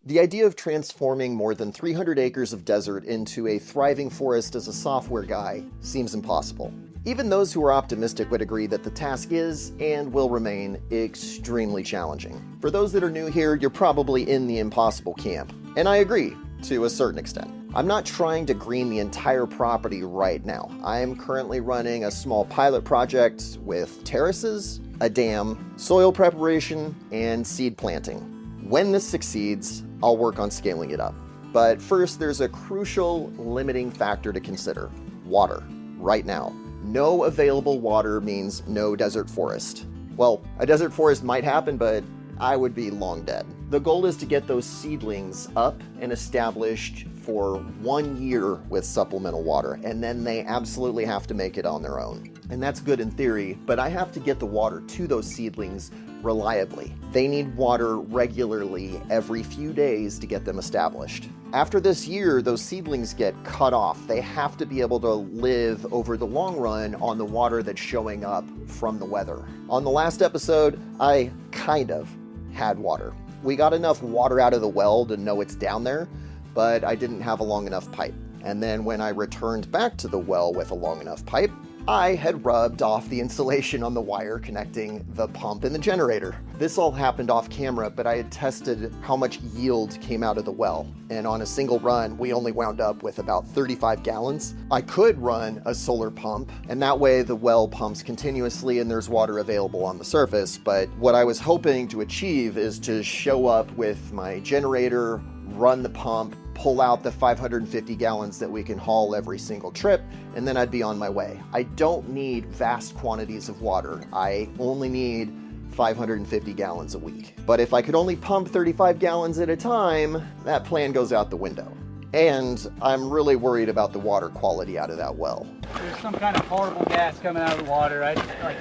The idea of transforming more than 300 acres of desert into a thriving forest as a software guy seems impossible. Even those who are optimistic would agree that the task is, and will remain, extremely challenging. For those that are new here, you're probably in the impossible camp. And I agree, to a certain extent. I'm not trying to green the entire property right now. I'm currently running a small pilot project with terraces, a dam, soil preparation, and seed planting. When this succeeds, I'll work on scaling it up. But first, there's a crucial limiting factor to consider: water. Right now, no available water means no desert forest. Well, a desert forest might happen, but I would be long dead. The goal is to get those seedlings up and established for 1 year with supplemental water, and then they absolutely have to make it on their own. And that's good in theory, but I have to get the water to those seedlings reliably. They need water regularly every few days to get them established. After this year, those seedlings get cut off. They have to be able to live over the long run on the water that's showing up from the weather. On the last episode, I kind of had water. We got enough water out of the well to know it's down there, but I didn't have a long enough pipe. And then when I returned back to the well with a long enough pipe, I had rubbed off the insulation on the wire connecting the pump and the generator. This all happened off camera, but I had tested how much yield came out of the well. And on a single run, we only wound up with about 35 gallons. I could run a solar pump, and that way the well pumps continuously and there's water available on the surface. But what I was hoping to achieve is to show up with my generator, run the pump, pull out the 550 gallons that we can haul every single trip, and then I'd be on my way. I don't need vast quantities of water. I only need 550 gallons a week. But if I could only pump 35 gallons at a time, that plan goes out the window. And I'm really worried about the water quality out of that well. There's some kind of horrible gas coming out of the water. I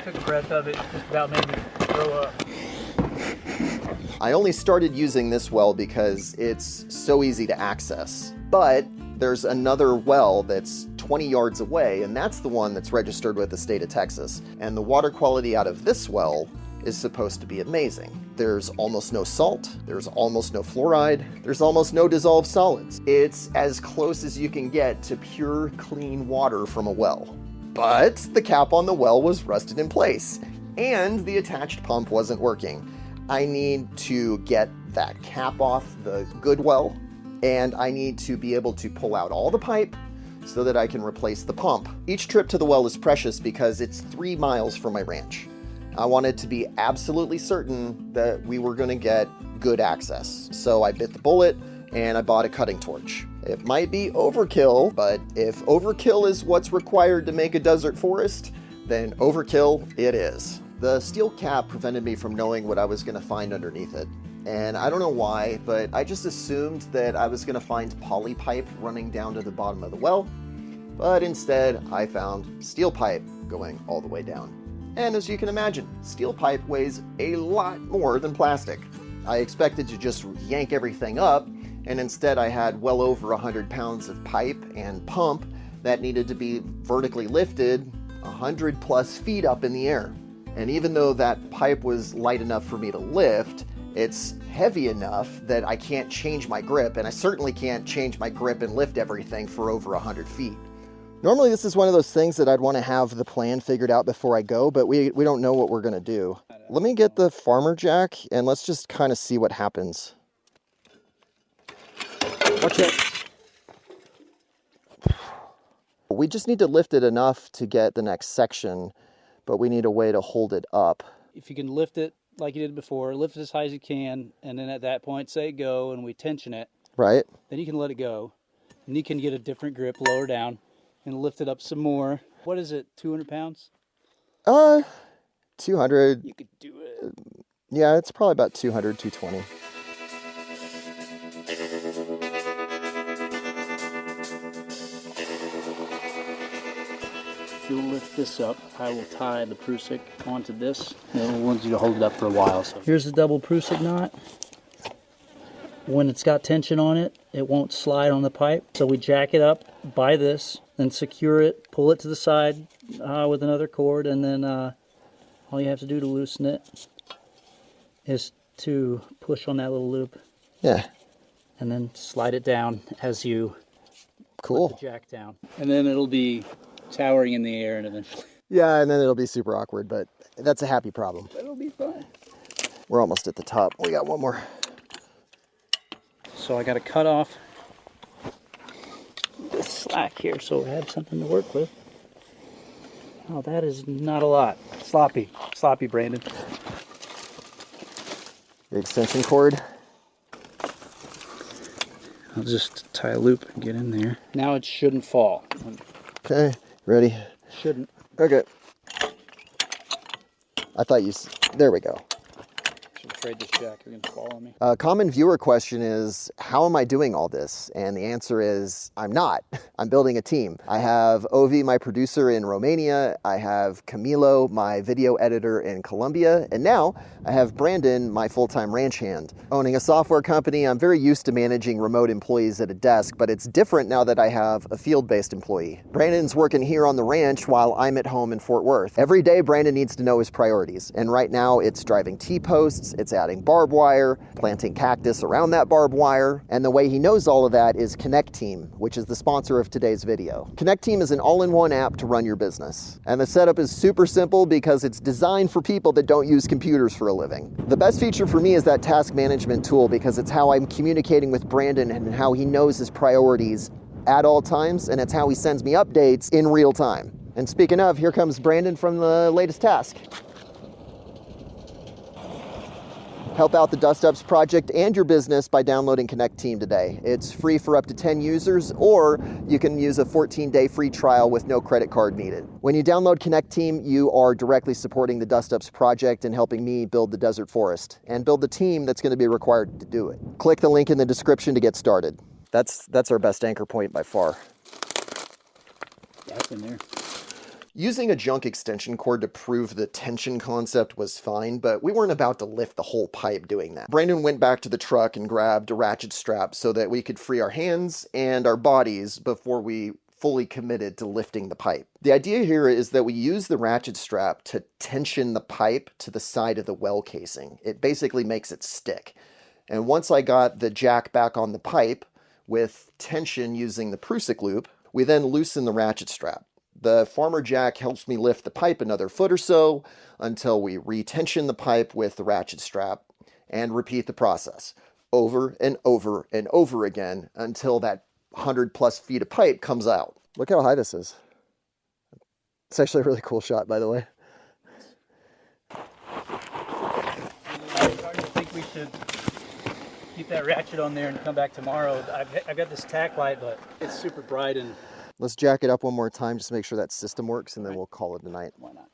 took a breath of it, just about made me throw up. I only started using this well because it's so easy to access. But there's another well that's 20 yards away, and that's the one that's registered with the state of Texas. And the water quality out of this well is supposed to be amazing. There's almost no salt, there's almost no fluoride, there's almost no dissolved solids. It's as close as you can get to pure, clean water from a well. But the cap on the well was rusted in place, and the attached pump wasn't working. I need to get that cap off the good well, and I need to be able to pull out all the pipe so that I can replace the pump. Each trip to the well is precious because it's 3 miles from my ranch. I wanted to be absolutely certain that we were going to get good access. So I bit the bullet and I bought a cutting torch. It might be overkill, but if overkill is what's required to make a desert forest, then overkill it is. The steel cap prevented me from knowing what I was going to find underneath it. And I don't know why, but I just assumed that I was going to find poly pipe running down to the bottom of the well. But instead, I found steel pipe going all the way down. And as you can imagine, steel pipe weighs a lot more than plastic. I expected to just yank everything up, and instead I had well over 100 pounds of pipe and pump that needed to be vertically lifted 100 plus feet up in the air. And even though that pipe was light enough for me to lift, it's heavy enough that I can't change my grip, and I certainly can't change my grip and lift everything for over 100 feet. Normally this is one of those things that I'd want to have the plan figured out before I go, but we don't know what we're going to do. Let me get the farmer jack and let's just kind of see what happens. Watch it. We just need to lift it enough to get the next section, but we need a way to hold it up. If you can lift it like you did before, lift it as high as you can, and then at that point say go, and we tension it. Right. Then you can let it go, and you can get a different grip lower down and lift it up some more. What is it, 200 pounds? 200. You could do it. Yeah, it's probably about 200, 220. If you'll lift this up, I will tie the prusik onto this. And we want you to hold it up for a while. So here's the double prusik knot. When it's got tension on it, it won't slide on the pipe. So we jack it up by this, then secure it, pull it to the side with another cord, and then all you have to do to loosen it is to push on that little loop. Yeah. and then slide it down as you Cool. put the jack down. And then it'll be towering in the air and eventually. Yeah, and then it'll be super awkward, but that's a happy problem. It'll be fun. We're almost at the top. We got one more. So I got to cut off this slack here so I have something to work with. Oh, that is not a lot. Sloppy, Brandon. The extension cord. I'll just tie a loop and get in there. Now it shouldn't fall. Okay, ready? Shouldn't. Okay. I thought there we go. I'm afraid this jack is going to fall on me. A common viewer question is, how am I doing all this? And the answer is, I'm not. I'm building a team. I have Ovi, my producer in Romania. I have Camilo, my video editor in Colombia. And now I have Brandon, my full-time ranch hand. Owning a software company, I'm very used to managing remote employees at a desk, but it's different now that I have a field-based employee. Brandon's working here on the ranch while I'm at home in Fort Worth. Every day, Brandon needs to know his priorities. And right now, it's driving T-posts, it's adding barbed wire, planting cactus around that barbed wire, and the way he knows all of that is Connect Team, which is the sponsor of today's video. Connect Team is an all-in-one app to run your business. And the setup is super simple because it's designed for people that don't use computers for a living. The best feature for me is that task management tool because it's how I'm communicating with Brandon and how he knows his priorities at all times, and it's how he sends me updates in real time. And speaking of, here comes Brandon from the latest task. Help out the Dust Ups project and your business by downloading Connect Team today. It's free for up to 10 users, or you can use a 14-day free trial with no credit card needed. When you download Connect Team, you are directly supporting the Dust Ups project and helping me build the desert forest and build the team that's going to be required to do it. Click the link in the description to get started. That's our best anchor point by far. That's in there. Using a junk extension cord to prove the tension concept was fine, but we weren't about to lift the whole pipe doing that. Brandon went back to the truck and grabbed a ratchet strap so that we could free our hands and our bodies before we fully committed to lifting the pipe. The idea here is that we use the ratchet strap to tension the pipe to the side of the well casing. It basically makes it stick. And once I got the jack back on the pipe with tension using the Prusik loop, we then loosen the ratchet strap. The farmer jack helps me lift the pipe another foot or so until we retension the pipe with the ratchet strap and repeat the process over and over and over again until that 100+ feet of pipe comes out. Look how high this is. It's actually a really cool shot, by the way. I'm starting to think we should keep that ratchet on there and come back tomorrow. I've got this tack light, but it's super bright and... Let's jack it up one more time just to make sure that system works, and then we'll call it a night. Why not?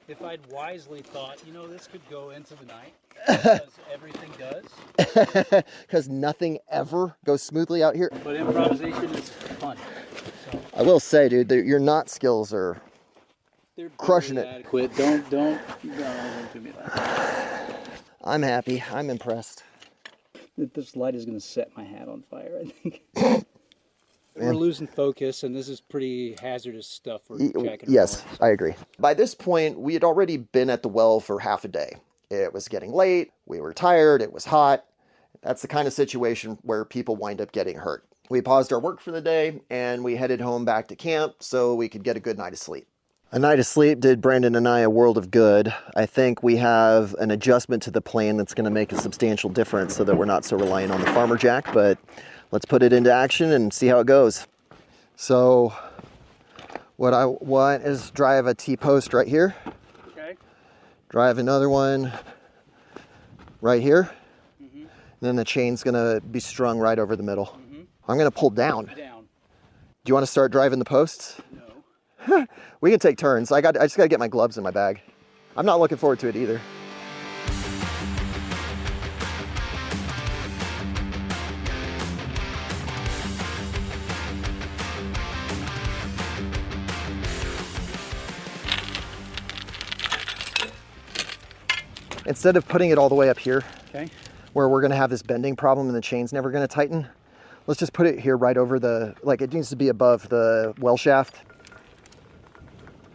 If I'd wisely thought, this could go into the night, because everything does. Because nothing ever goes smoothly out here. But improvisation is fun. So. I will say, dude, your knot skills are crushing it. Adequate. Don't do me that. I'm happy. I'm impressed. This light is going to set my hat on fire, I think. We're losing focus, and this is pretty hazardous stuff we're jacking. Yes, I agree. By this point, we had already been at the well for half a day. It was getting late, we were tired, it was hot. That's the kind of situation where people wind up getting hurt. We paused our work for the day, and we headed home back to camp so we could get a good night of sleep. A night of sleep did Brandon and I a world of good. I think we have an adjustment to the plan that's going to make a substantial difference so that we're not so reliant on the farmer jack, but let's put it into action and see how it goes. So what I want is drive a T-post right here. Okay. Drive another one right here. Mm-hmm. And then the chain's going to be strung right over the middle. Mm-hmm. I'm going to pull down. Do you want to start driving the posts? No. We can take turns. I just got to get my gloves in my bag. I'm not looking forward to it either. Instead of putting it all the way up here, okay, where we're going to have this bending problem and the chain's never going to tighten, let's just put it here right over it needs to be above the well shaft.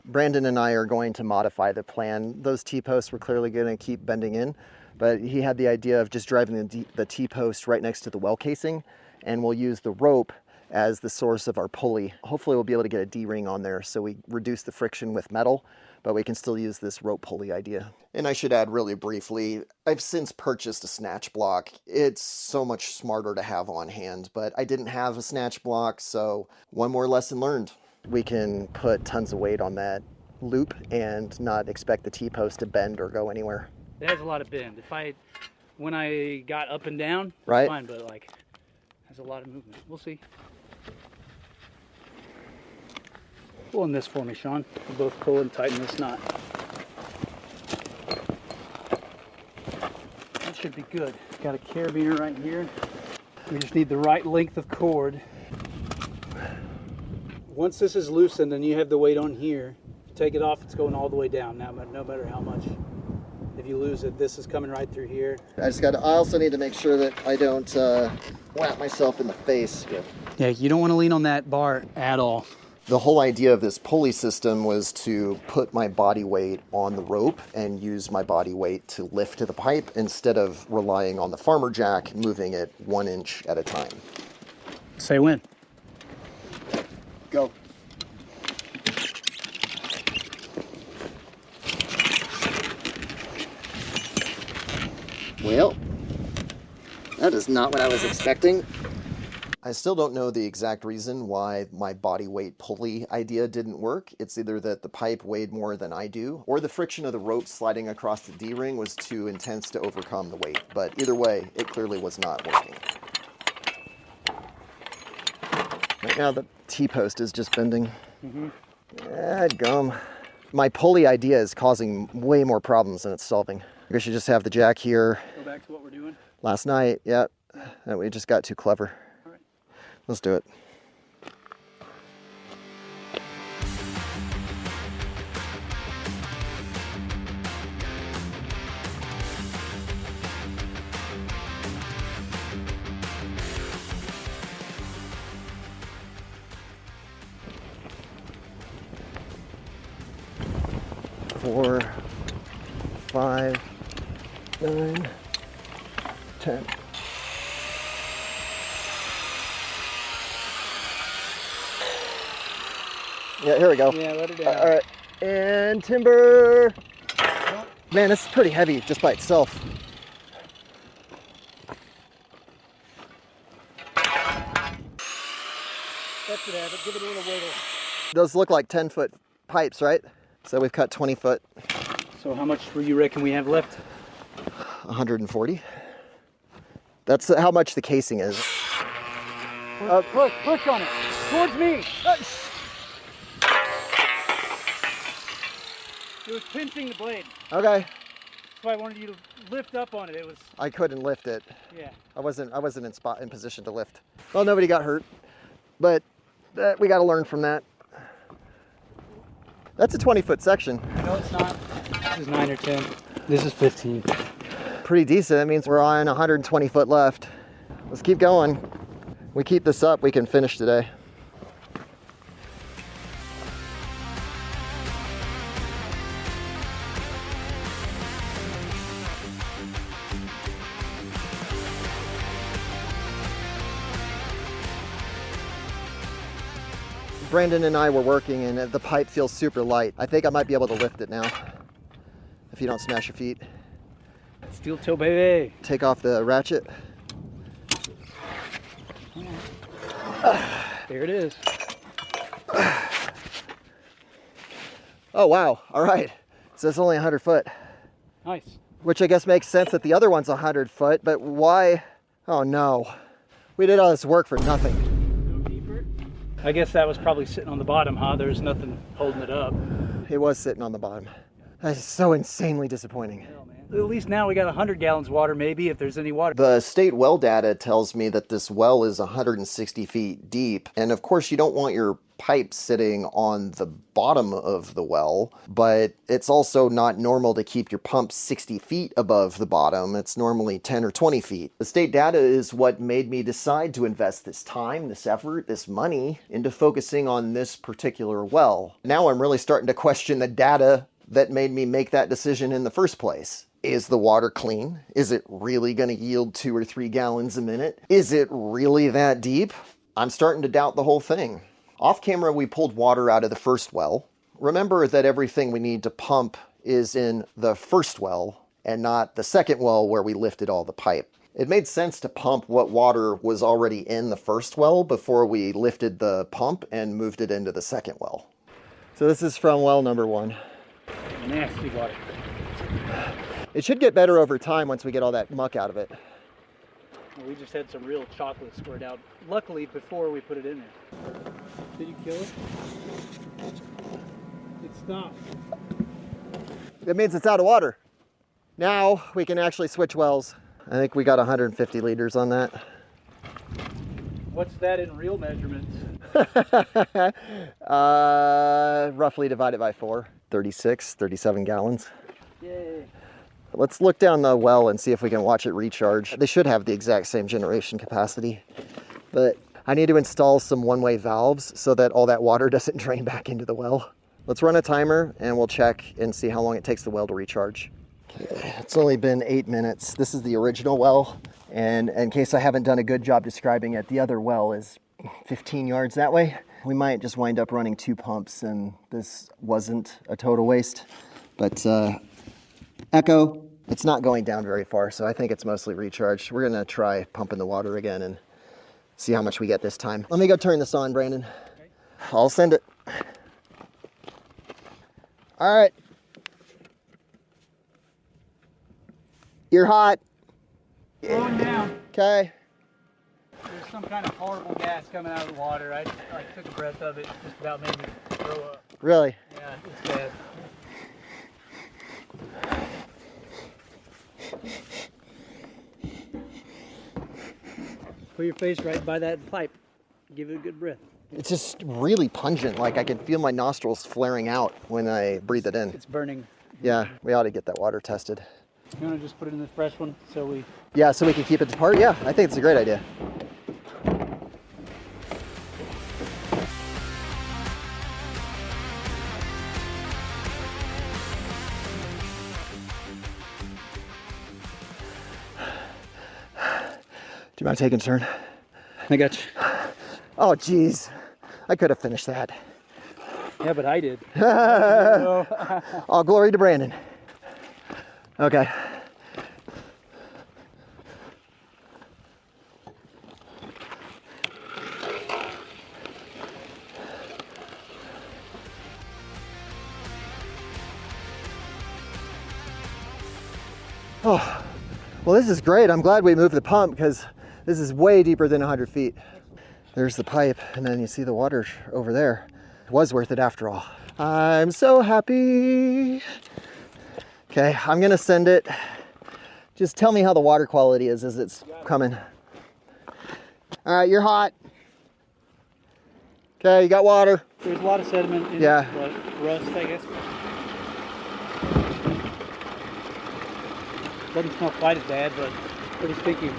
Brandon and I are going to modify the plan. Those T-posts were clearly going to keep bending in. But he had the idea of just driving the T-post right next to the well casing, and we'll use the rope as the source of our pulley. Hopefully we'll be able to get a D-ring on there so we reduce the friction with metal, but we can still use this rope pulley idea. And I should add really briefly, I've since purchased a snatch block. It's so much smarter to have on hand, but I didn't have a snatch block, so one more lesson learned. We can put tons of weight on that loop and not expect the T-post to bend or go anywhere. It has a lot of bend. When I got up and down, it's right? Fine, but like, has a lot of movement. We'll see. Pull in this for me, Sean. We'll both pull and tighten this knot. That should be good. Got a carabiner right here. We just need the right length of cord. Once this is loosened and you have the weight on here, take it off, it's going all the way down now, no matter how much. If you lose it, this is coming right through here. I also need to make sure that I don't whap myself in the face. Yeah, you don't want to lean on that bar at all. The whole idea of this pulley system was to put my body weight on the rope and use my body weight to lift the pipe instead of relying on the farmer jack, moving it 1 inch at a time. Say when. Go. Well, that is not what I was expecting. I still don't know the exact reason why my body weight pulley idea didn't work. It's either that the pipe weighed more than I do, or the friction of the rope sliding across the D-ring was too intense to overcome the weight. But either way, it clearly was not working. Right now the T-post is just bending. Gum. My pulley idea is causing way more problems than it's solving. I guess you just have the jack here. Go back to what we're doing. Last night, yeah. And we just got too clever. All right. Let's do it. Four, 5, 9, 10. Yeah, here we go. Yeah, let it down. All right, and timber. Man, this is pretty heavy just by itself. That should have it. Give it a little wiggle. Those look like 10-foot pipes, right? So we've cut 20 foot. So how much do you reckon we have left? 140. That's how much the casing is. Push on it. Towards me. It was pinching the blade. Okay. That's why I wanted you to lift up on it. It was. I couldn't lift it. Yeah. I wasn't in position to lift. Well, nobody got hurt, but we got to learn from that. That's a 20-foot section. No, it's not. This is 9 or 10. This is 15. Pretty decent. That means we're on 120 foot left. Let's keep going. We keep this up, we can finish today. Brandon and I were working and the pipe feels super light. I think I might be able to lift it now if you don't smash your feet. Steel toe, baby. Take off the ratchet. There it is. Oh, wow. All right. So it's only 100 foot. Nice. Which I guess makes sense that the other one's 100 foot, but why? Oh no. We did all this work for nothing. Go deeper. I guess that was probably sitting on the bottom, huh? There's nothing holding it up. It was sitting on the bottom. That's so insanely disappointing. Hell, man. At least now we got 100 gallons of water, maybe, if there's any water. The state well data tells me that this well is 160 feet deep. And of course, you don't want your pipe sitting on the bottom of the well, but it's also not normal to keep your pump 60 feet above the bottom. It's normally 10 or 20 feet. The state data is what made me decide to invest this time, this effort, this money into focusing on this particular well. Now I'm really starting to question the data that made me make that decision in the first place. Is the water clean? Is it really going to yield 2 or 3 gallons a minute? Is it really that deep? I'm starting to doubt the whole thing. Off camera, we pulled water out of the first well. Remember that everything we need to pump is in the first well and not the second well where we lifted all the pipe. It made sense to pump what water was already in the first well before we lifted the pump and moved it into the second well. So this is from well number 1. Nasty water. It should get better over time once we get all that muck out of it. Well, we just had some real chocolate squirt out, luckily, before we put it in there. Did you kill it? It stopped. It means it's out of water. Now we can actually switch wells. I think we got 150 liters on that. What's that in real measurements? Roughly divided by 4. 36, 37 gallons. Yay. Let's look down the well and see if we can watch it recharge. They should have the exact same generation capacity, but I need to install some one-way valves so that all that water doesn't drain back into the well. Let's run a timer and we'll check and see how long it takes the well to recharge. Okay, it's only been 8 minutes. This is the original well, and in case I haven't done a good job describing it, the other well is 15 yards that way. We might just wind up running 2 pumps, and this wasn't a total waste, but echo, it's not going down very far, so I think it's mostly recharged. We're gonna try pumping the water again and see how much we get this time. Let me go turn this on, Brandon. Okay. I'll send it. All right. You're hot. Going down. Okay. There's some kind of horrible gas coming out of the water. I took a breath of it, just about made me throw up. Really? Yeah, it's bad. Put your face right by that pipe. Give it a good breath. It's just really pungent. Like I can feel my nostrils flaring out when I breathe it in. It's burning. Yeah, we ought to get that water tested. You want to just put it in the fresh one so we... Yeah, so we can keep it apart? Yeah, I think it's a great idea. Do you mind taking a turn? I got you. Oh, geez. I could have finished that. Yeah, but I did. All glory to Brandon. Okay. Oh, well, this is great. I'm glad we moved the pump because this is way deeper than 100 feet. There's the pipe, and then you see the water over there. It was worth it after all. I'm so happy. Okay, I'm gonna send it. Just tell me how the water quality is as it's coming. All right, you're hot. Okay, you got water. There's a lot of sediment in Yeah. rust, I guess. Doesn't smell quite as bad, but pretty stinky.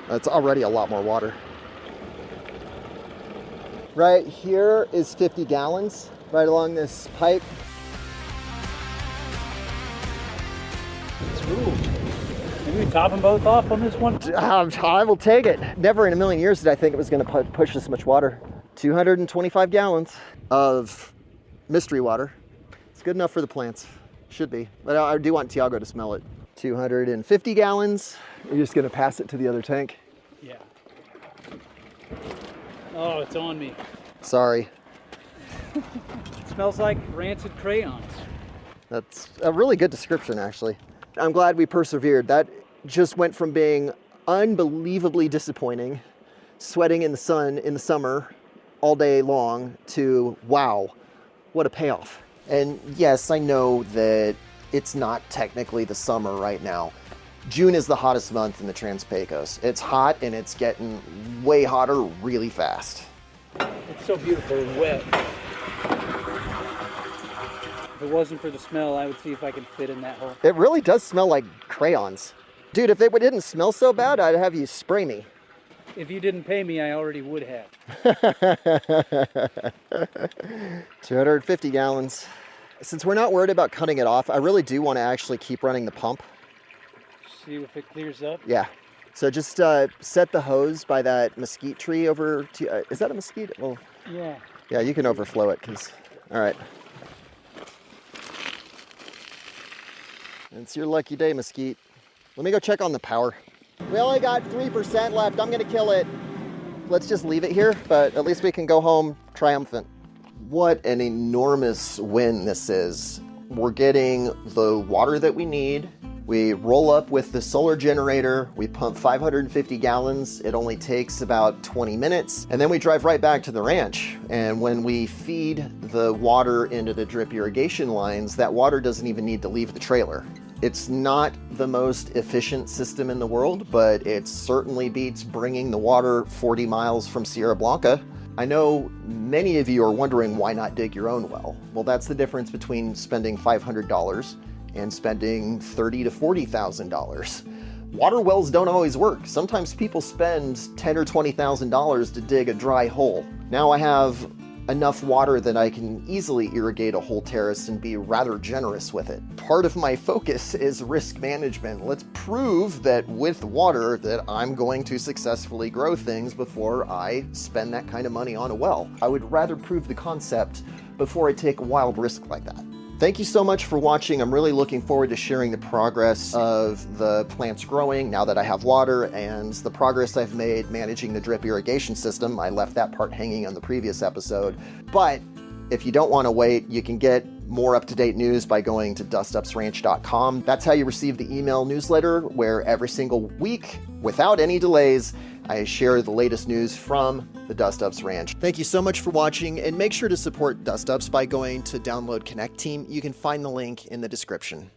That's already a lot more water. Right here is 50 gallons, right along this pipe. Ooh. Maybe we top them both off on this one? I will take it. Never in a million years did I think it was going to push this much water. 225 gallons of mystery water. It's good enough for the plants. Should be. But I do want Tiago to smell it. 250 gallons. You're just going to pass it to the other tank? Yeah. Oh, it's on me. Sorry. It smells like rancid crayons. That's a really good description, actually. I'm glad we persevered. That just went from being unbelievably disappointing, sweating in the sun in the summer all day long, to wow, what a payoff. And yes, I know that it's not technically the summer right now. June is the hottest month in the Trans-Pecos. It's hot and it's getting way hotter really fast. It's so beautiful and wet. If it wasn't for the smell, I would see if I could fit in that hole. It really does smell like crayons. Dude, if it didn't smell so bad, I'd have you spray me. If you didn't pay me, I already would have. 250 gallons. Since we're not worried about cutting it off, I really do want to actually keep running the pump. See if it clears up. Yeah. So just set the hose by that mesquite tree over to, is that a mesquite? Well, Yeah. yeah, you can overflow it because, all right. It's your lucky day, mesquite. Let me go check on the power. We only got 3% left. I'm gonna kill it. Let's just leave it here, but at least we can go home triumphant. What an enormous win this is. We're getting the water that we need. We roll up with the solar generator, we pump 550 gallons, it only takes about 20 minutes, and then we drive right back to the ranch. And when we feed the water into the drip irrigation lines, that water doesn't even need to leave the trailer. It's not the most efficient system in the world, but it certainly beats bringing the water 40 miles from Sierra Blanca. I know many of you are wondering why not dig your own well. Well, that's the difference between spending $500 and spending $30,000 to $40,000. Water wells don't always work. Sometimes people spend $10,000 or $20,000 to dig a dry hole. Now I have enough water that I can easily irrigate a whole terrace and be rather generous with it. Part of my focus is risk management. Let's prove that with water that I'm going to successfully grow things before I spend that kind of money on a well. I would rather prove the concept before I take a wild risk like that. Thank you so much for watching. I'm really looking forward to sharing the progress of the plants growing now that I have water and the progress I've made managing the drip irrigation system. I left that part hanging on the previous episode. But if you don't want to wait, you can get more up-to-date news by going to dustupsranch.com. That's how you receive the email newsletter where every single week, without any delays, I share the latest news from the Dust Ups Ranch. Thank you so much for watching, and make sure to support Dust Ups by going to Download Connect Team. You can find the link in the description.